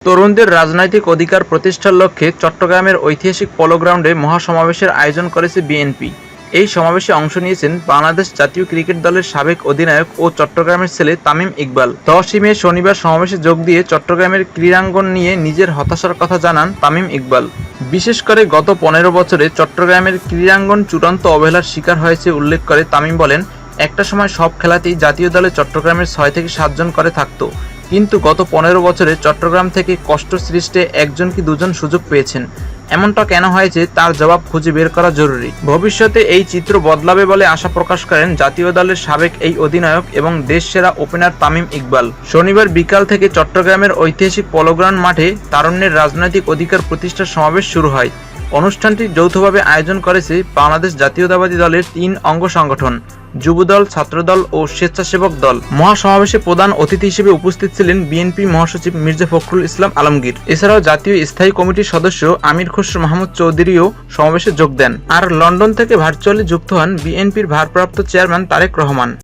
তরুণদের রাজনৈতিক অধিকার প্রতিষ্ঠার লক্ষ্যে চট্টগ্রামের ঐতিহাসিক পলো গ্রাউন্ডে মহাসমাবেশের আয়োজন করেছে বিএনপি। এই সমাবেশে অংশ নিয়েছেন বাংলাদেশ জাতীয় ক্রিকেট দলের সাবেক অধিনায়ক ও চট্টগ্রামের ছেলে তামিম ইকবাল। 10ই মে শনিবার সমাবেশে যোগ দিয়ে চট্টগ্রামের ক্রীড়াঙ্গন নিয়ে নিজের হতাশার কথা জানান তামিম ইকবাল। বিশেষ করে গত 15 বছরে চট্টগ্রামের ক্রীড়াঙ্গন চূড়ান্ত অবহেলার শিকার হয়েছে উল্লেখ করে তামিম বলেন, একটা সময় সব খেলাতেই জাতীয় দলে চট্টগ্রামের 6 থেকে 7 জন করে থাকতো, কিন্তু গত 15 বছরে চট্টগ্রাম থেকে কষ্ট সৃষ্টে 1 জন কি 2 জন সুযোগ পেয়েছেন। এমনটা কেন হয়েছে তার জবাব খুঁজে বের করা জরুরি। ভবিষ্যতে এই চিত্র বদলাবে বলে আশা প্রকাশ করেন জাতীয় দলের সাবেক এই অধিনায়ক এবং দেশসেরা ওপেনার তামিম ইকবাল। শনিবার বিকাল থেকে চট্টগ্রামের ঐতিহাসিক পলো গ্রাউন্ড মাঠে তারুণ্যের রাজনৈতিক অধিকার প্রতিষ্ঠার সমাবেশ শুরু হয়। অনুষ্ঠানটি যৌথভাবে আয়োজন করেছে বাংলাদেশ জাতীয়তাবাদী দলের 3 অঙ্গ সংগঠন, যুবদল, ছাত্রদল ও স্বেচ্ছাসেবক দল। মহাসমাবেশে প্রধান অতিথি হিসেবে উপস্থিত ছিলেন বিএনপি মহাসচিব মির্জা ফখরুল ইসলাম আলমগীর। এছাড়াও জাতীয় স্থায়ী কমিটির সদস্য আমির খসরু মাহমুদ চৌধুরীও সমাবেশে যোগ দেন। আর লন্ডন থেকে ভার্চুয়ালি যুক্ত হন বিএনপির ভারপ্রাপ্ত চেয়ারম্যান তারেক রহমান।